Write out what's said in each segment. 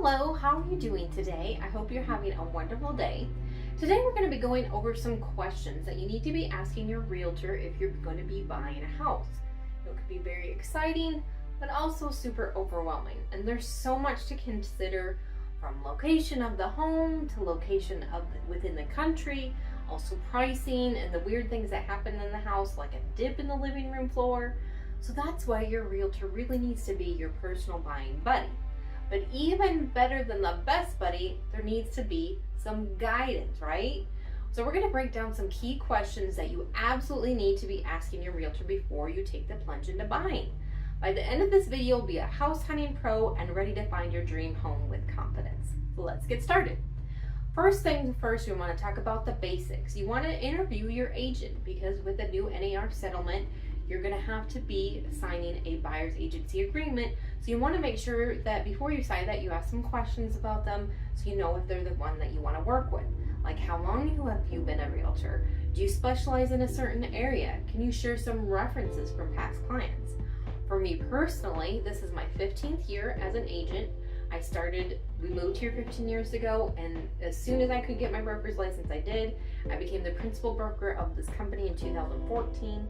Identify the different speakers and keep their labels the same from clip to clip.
Speaker 1: Hello, how are you doing today? I hope you're having a wonderful day. Today we're going to be going over some questions that you need to be asking your realtor if you're going to be buying a house. It could be very exciting, but also super overwhelming. And there's so much to consider, from location of the home to location of within the country, also pricing and the weird things that happen in the house, like a dip in the living room floor. So that's why your realtor really needs to be your personal buying buddy. But even better than the best buddy, there needs to be some guidance, right? So we're going to break down some key questions that you absolutely need to be asking your realtor before you take the plunge into buying. By the end of this video, you'll be a house hunting pro and ready to find your dream home with confidence. So let's get started. First things first, we want to talk about the basics. You want to interview your agent because with the new NAR settlement, you're going to have to be signing a buyer's agency agreement. So you want to make sure that before you sign that, you ask some questions about them so you know if they're the one that you want to work with. Like, how long have you been a realtor? Do you specialize in a certain area? Can you share some references from past clients? For me personally, this is my 15th year as an agent. We moved here 15 years ago, and as soon as I could get my broker's license, I did. I became the principal broker of this company in 2014.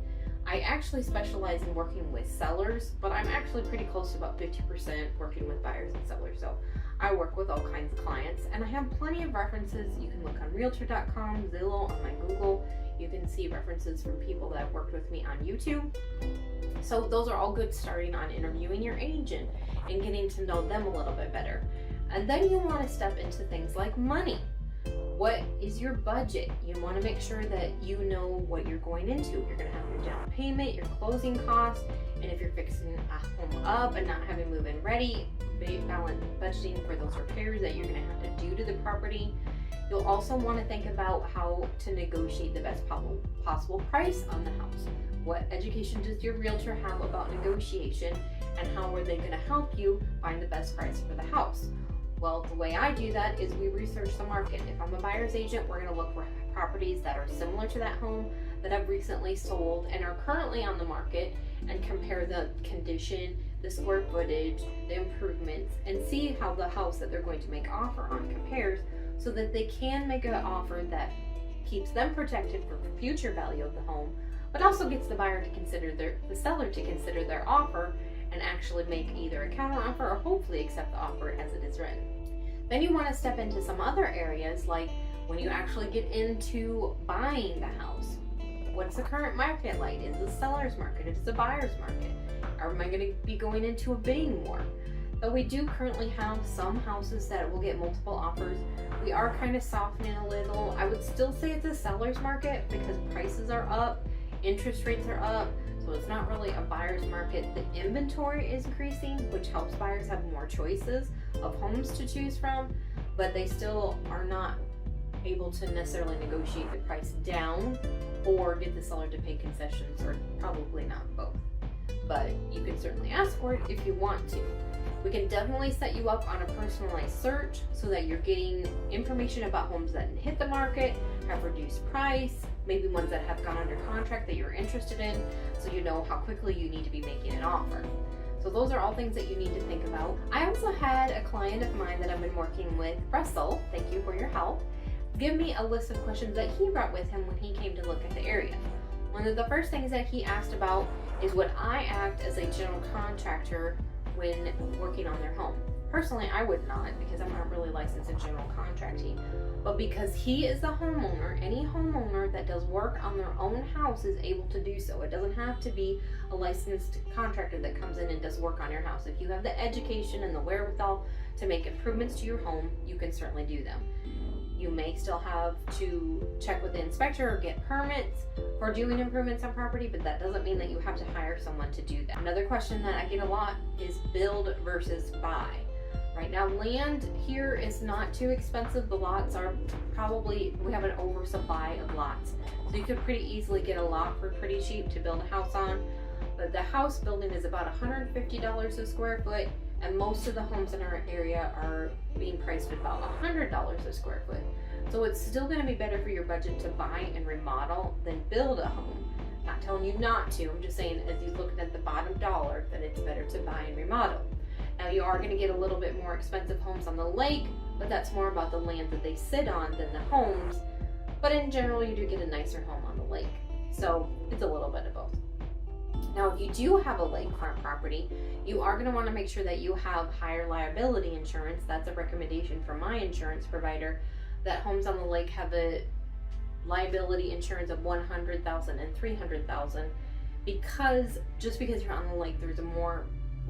Speaker 1: I actually specialize in working with sellers, but I'm actually pretty close to about 50% working with buyers and sellers. So I work with all kinds of clients, and I have plenty of references. You can look on Realtor.com, Zillow, on my Google. You can see references from people that have worked with me on YouTube. So those are all good starting on interviewing your agent and getting to know them a little bit better. And then you want to step into things like money. What is your budget? You want to make sure that you know what you're going into. You're going to have your down payment, your closing costs, and if you're fixing a home up and not having move-in ready, balance budgeting for those repairs that you're going to have to do to the property. You'll also want to think about how to negotiate the best possible price on the house. What education does your realtor have about negotiation, and how are they going to help you find the best price for the house? Well, the way I do that is we research the market. If I'm a buyer's agent, we're going to look for properties that are similar to that home, that have recently sold and are currently on the market, and compare the condition, the square footage, the improvements, and see how the house that they're going to make offer on compares, so that they can make an offer that keeps them protected for future value of the home, but also gets the buyer to consider the seller to consider their offer and actually make either a counter offer or hopefully accept the offer as it is written. Then you want to step into some other areas, like when you actually get into buying the house. What's the current market like? Is it a seller's market? Is it a buyer's market? Am I going to be going into a bidding war? Though we do currently have some houses that will get multiple offers, we are kind of softening a little. I would still say it's a seller's market because prices are up, interest rates are up, so it's not really a buyer's market. The inventory is increasing, which helps buyers have more choices of homes to choose from, but they still are not able to necessarily negotiate the price down or get the seller to pay concessions, or probably not both. But you can certainly ask for it if you want to. We can definitely set you up on a personalized search so that you're getting information about homes that hit the market, have reduced price, maybe ones that have gone under contract that you're interested in, so you know how quickly you need to be making an offer. So those are all things that you need to think about. I also had a client of mine that I've been working with, Russell, thank you for your help, give me a list of questions that he brought with him when he came to look at the area. One of the first things that he asked about is would I act as a general contractor when working on their home. Personally, I would not, because I'm not really licensed in general contracting, but because he is a homeowner, any homeowner that does work on their own house is able to do so. It doesn't have to be a licensed contractor that comes in and does work on your house. If you have the education and the wherewithal to make improvements to your home, you can certainly do them. You may still have to check with the inspector or get permits for doing improvements on property, but that doesn't mean that you have to hire someone to do that. Another question that I get a lot is build versus buy. Right now, land here is not too expensive. The lots are we have an oversupply of lots. So you could pretty easily get a lot for pretty cheap to build a house on. But the house building is about $150 a square foot, and most of the homes in our area are being priced at about $100 a square foot. So it's still going to be better for your budget to buy and remodel than build a home. I'm not telling you not to, I'm just saying as you look at the bottom dollar that it's better to buy and remodel. Now you are going to get a little bit more expensive homes on the lake, but that's more about the land that they sit on than the homes. But in general, you do get a nicer home on the lake. So it's a little bit of both. Now, if you do have a lakefront property, you are going to want to make sure that you have higher liability insurance. That's a recommendation from my insurance provider, that homes on the lake have a liability insurance of $100,000 and $300,000, because just because you're on the lake, there's a more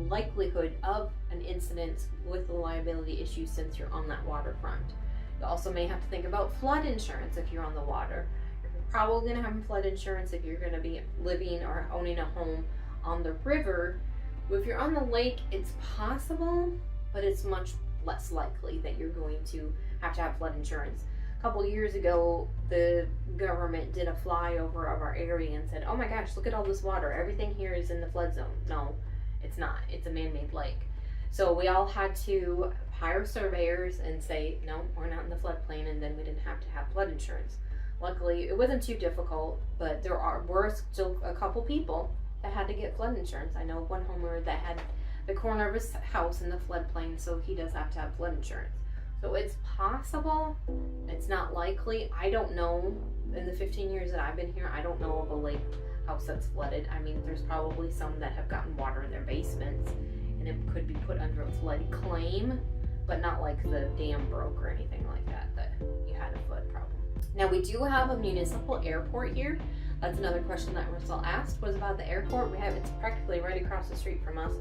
Speaker 1: likelihood of an incident with the liability issue since you're on that waterfront. You also may have to think about flood insurance if you're on the water. You're probably going to have flood insurance if you're going to be living or owning a home on the river. If you're on the lake, it's possible, but it's much less likely that you're going to have flood insurance. A couple years ago, the government did a flyover of our area and said, oh my gosh, look at all this water. Everything here is in the flood zone. No, it's not. It's a man-made lake. So we all had to hire surveyors and say, no, we're not in the floodplain, and then we didn't have to have flood insurance. Luckily, it wasn't too difficult, but were still a couple people that had to get flood insurance. I know one homeowner that had the corner of his house in the floodplain, so he does have to have flood insurance. So it's possible. It's not likely. I don't know. In the 15 years that I've been here, I don't know of a lake house that's flooded. I mean, there's probably some that have gotten water in their basements, and it could be put under a flood claim, but not like the dam broke or anything like that you had a flood problem. Now, we do have a municipal airport here. That's another question that Russell asked, was about the airport. It's practically right across the street from us.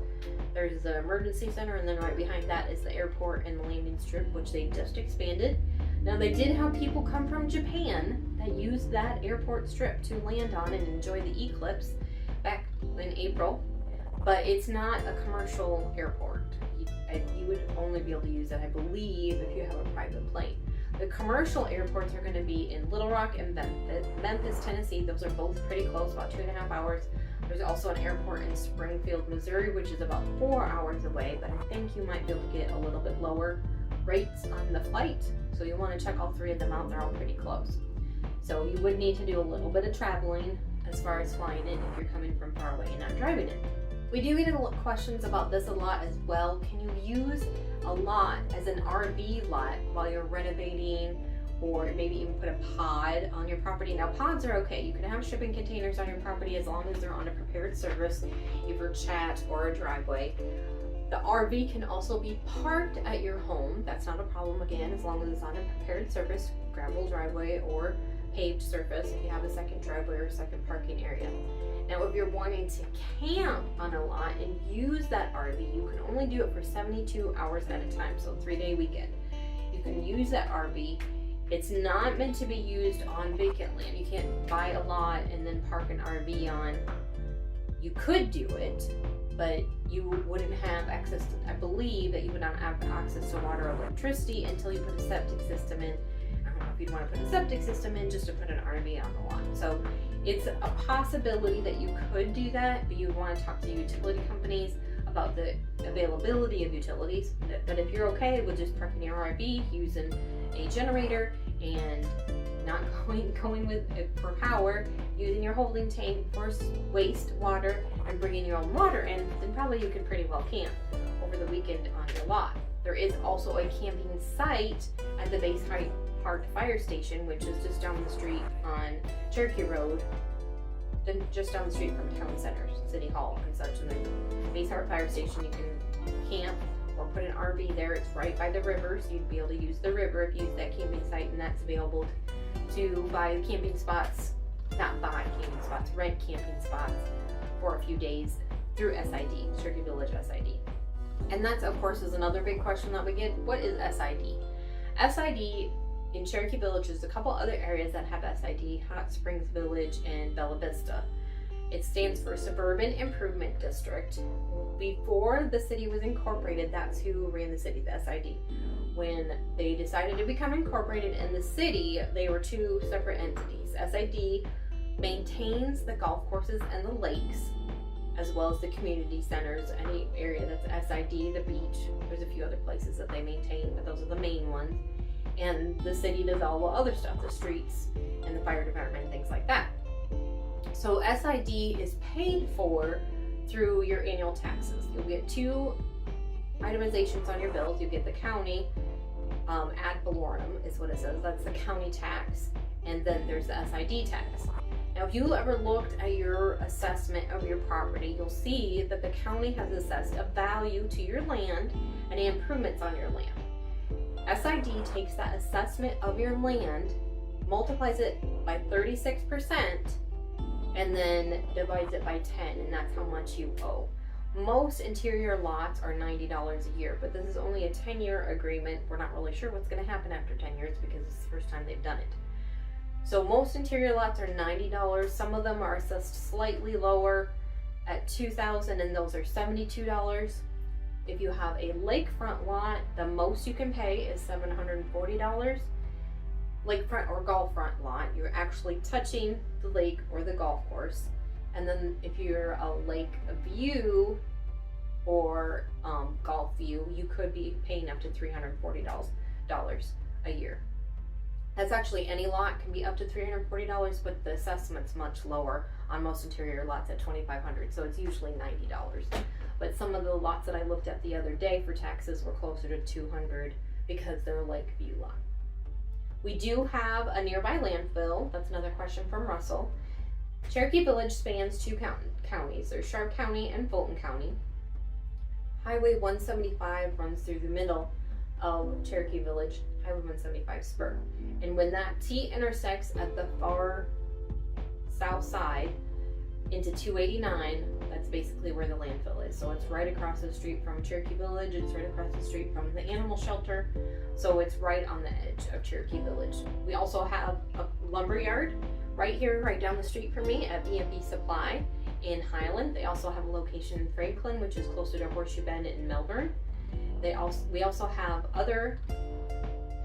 Speaker 1: There's the emergency center, and then right behind that is the airport and the landing strip, which they just expanded. Now, they did have people come from Japan that used that airport strip to land on and enjoy the eclipse back in April, but it's not a commercial airport. You would only be able to use it, I believe, if you have a private plane. The commercial airports are going to be in Little Rock and Memphis, Tennessee. Those are both pretty close, about 2.5 hours. There's also an airport in Springfield, Missouri, which is about 4 hours away, but I think you might be able to get a little bit lower rates on the flight. So you want to check all three of them out. They're all pretty close. So you would need to do a little bit of traveling as far as flying in if you're coming from far away and not driving in. We do get questions about this a lot as well. Can you use a lot as an RV lot while you're renovating, or maybe even put a pod on your property? Now, pods are okay. You can have shipping containers on your property as long as they're on a prepared service, either chat or a driveway. The RV can also be parked at your home. That's not a problem, again, as long as it's on a prepared surface, gravel driveway or paved surface, if you have a second driveway or second parking area. Now, if you're wanting to camp on a lot and use that RV, you can only do it for 72 hours at a time, so 3-day weekend. You can use that RV. It's not meant to be used on vacant land. You can't buy a lot and then park an RV on. You could do it, but you wouldn't have access to, I believe that you would not have access to water or electricity until you put a septic system in. I don't know if you'd want to put a septic system in just to put an RV on the lot. So it's a possibility that you could do that, but you would want to talk to utility companies about the availability of utilities. But if you're okay with just parking your RV, using a generator and not going with for power, using your holding tank for waste water and bringing your own water in, then probably you can pretty well camp over the weekend on your lot. There is also a camping site at the Base Park Fire Station, which is just down the street on Cherokee Road, then just down the street from Town Center, City Hall and such. And the Base Park Fire Station, you can camp or put an RV there. It's right by the river, so you'd be able to use the river if you use that camping site, and that's available to buy camping spots, not buy camping spots, rent camping spots for a few days through SID, Cherokee Village SID. And that's, of course, is another big question that we get. What is SID? SID in Cherokee Village, there's a couple other areas that have SID, Hot Springs Village and Bella Vista. It stands for Suburban Improvement District. Before the city was incorporated, that's who ran the city, the SID. When they decided to become incorporated in the city, they were two separate entities. SID maintains the golf courses and the lakes, as well as the community centers, any area that's SID, the beach. There's a few other places that they maintain, but those are the main ones. And the city does all the other stuff, the streets and the fire department and things like that. So SID is paid for through your annual taxes. You'll get two itemizations on your bills. You get the county ad valorem is what it says. That's the county tax, and then there's the SID tax. Now, if you ever looked at your assessment of your property, you'll see that the county has assessed a value to your land and the improvements on your land. SID takes that assessment of your land, multiplies it by 36%, and then divides it by 10, and that's how much you owe. Most interior lots are $90 a year, but this is only a 10-year agreement. We're not really sure what's going to happen after 10 years because it's the first time they've done it. So most interior lots are $90. Some of them are assessed slightly lower at $2,000, and those are $72. If you have a lakefront lot, the most you can pay is $740. Lakefront or golf front lot, you're actually touching the lake or the golf course. And then if you're a lake view or golf view, you could be paying up to $340 a year. That's actually any lot can be up to $340, but the assessment's much lower on most interior lots at $2,500, so it's usually $90. But some of the lots that I looked at the other day for taxes were closer to $200 because they're lake view lot. We do have a nearby landfill. That's another question from Russell. Cherokee Village spans two counties. There's Sharp County and Fulton County. Highway 175 runs through the middle of Cherokee Village, Highway 175 spur. And when that T intersects at the far south side into 289, that's basically where the landfill is. So it's right across the street from Cherokee Village. It's right across the street from the animal shelter. So it's right on the edge of Cherokee Village. We also have a lumber yard right here, right down the street from me at B&B Supply in Highland. They also have a location in Franklin, which is closer to Horseshoe Bend in Melbourne. We also have other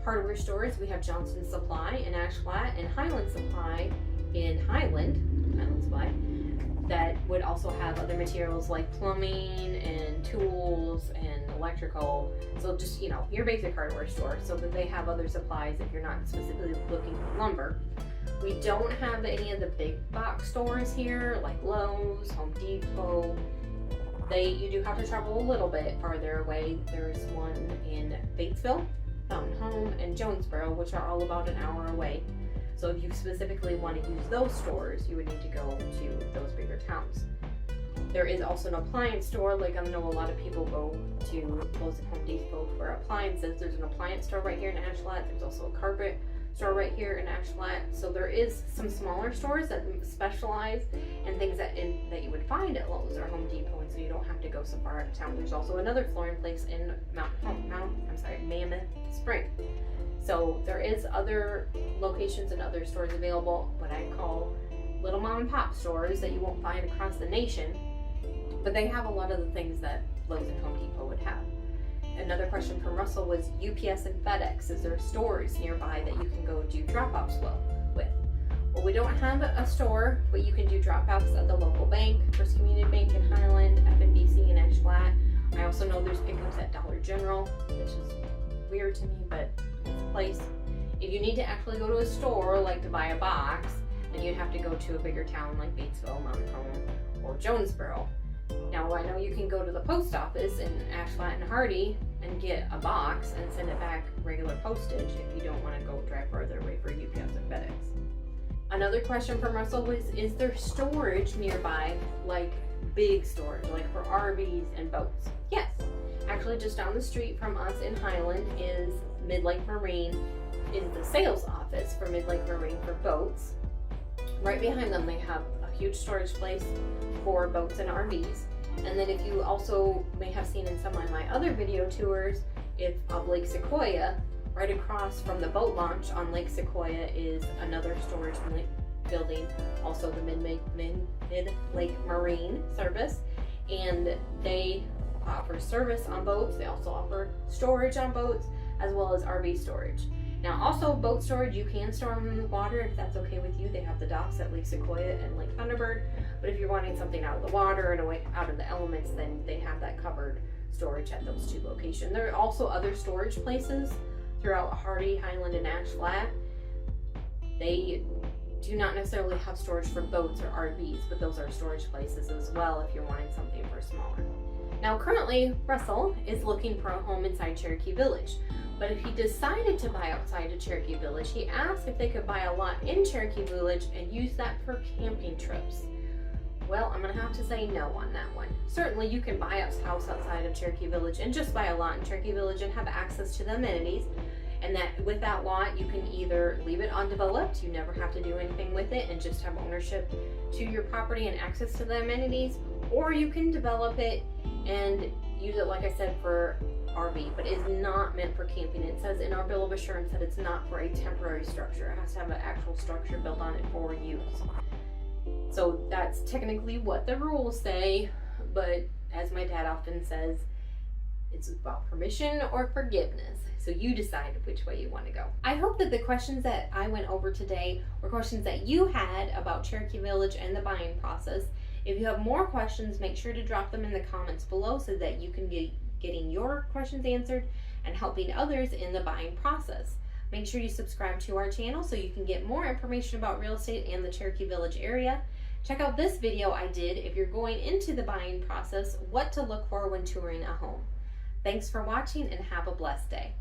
Speaker 1: hardware stores. We have Johnson Supply in Ash Flat and Highland Supply in Highland Supply, that would also have other materials like plumbing and tools and electrical. So just, your basic hardware store, so that they have other supplies if you're not specifically looking for lumber. We don't have any of the big box stores here, like Lowe's, Home Depot. You do have to travel a little bit farther away. There's one in Batesville, Fountain Home, and Jonesboro, which are all about an hour away. So if you specifically want to use those stores, you would need to go to those bigger towns. There is also an appliance store. Like, I know a lot of people go to Lowe's and Home Depot for appliances. There's an appliance store right here in Ash Flat. There's also a carpet store right here in Ash Flat. So there is some smaller stores that specialize in things that you would find at Lowe's or Home Depot, and so you don't have to go so far out of town. There's also another flooring place in Mammoth Spring. So there is other locations and other stores available, what I call little mom and pop stores that you won't find across the nation, but they have a lot of the things that Lowe's and Home Depot would have. Another question from Russell was UPS and FedEx. Is there stores nearby that you can go do drop-offs with? Well, we don't have a store, but you can do drop-offs at the local bank, First Community Bank in Highland, FNBC in Ash Flat. I also know there's pickups at Dollar General, which is weird to me, but it's a place. If you need to actually go to a store, like to buy a box, then you'd have to go to a bigger town like Batesville, Mountain Home, or Jonesboro. Now, I know you can go to the post office in Ash Flat and Hardy and get a box and send it back regular postage if you don't want to go drive further away for UPS and FedEx. Another question from Russell was, is there storage nearby, like big storage, like for RVs and boats? Yes. Actually, just down the street from us in Highland is Mid-Lake Marine, is the sales office for Mid-Lake Marine for boats. Right behind them, they have a huge storage place for boats and RVs. And then if you also may have seen in some of my other video tours, of Lake Sequoia, right across from the boat launch on Lake Sequoia is another storage building, also the Mid-Lake Marine service. And they offer service on boats. They also offer storage on boats as well as RV storage. Now, also boat storage, you can store them in the water if that's okay with you. They have the docks at Lake Sequoia and Lake Thunderbird. But if you're wanting something out of the water and away out of the elements, then they have that covered storage at those two locations. There are also other storage places throughout Hardy, Highland, and Ash Flat. They do not necessarily have storage for boats or RVs, but those are storage places as well if you're wanting something for smaller. Now currently, Russell is looking for a home inside Cherokee Village. But if he decided to buy outside of Cherokee Village, he asked if they could buy a lot in Cherokee Village and use that for camping trips. Well, I'm going to have to say no on that one. Certainly you can buy a house outside of Cherokee Village and just buy a lot in Cherokee Village and have access to the amenities. And that with that lot, you can either leave it undeveloped, you never have to do anything with it and just have ownership to your property and access to the amenities, or you can develop it and use it, like I said, for RV, but it is not meant for camping. It says in our bill of assurance that it's not for a temporary structure. It has to have an actual structure built on it for use. So that's technically what the rules say, but as my dad often says, it's about permission or forgiveness. So you decide which way you want to go. I hope that the questions that I went over today were questions that you had about Cherokee Village and the buying process. If you have more questions, make sure to drop them in the comments below so that you can be getting your questions answered and helping others in the buying process. Make sure you subscribe to our channel so you can get more information about real estate and the Cherokee Village area. Check out this video I did if you're going into the buying process, what to look for when touring a home. Thanks for watching and have a blessed day.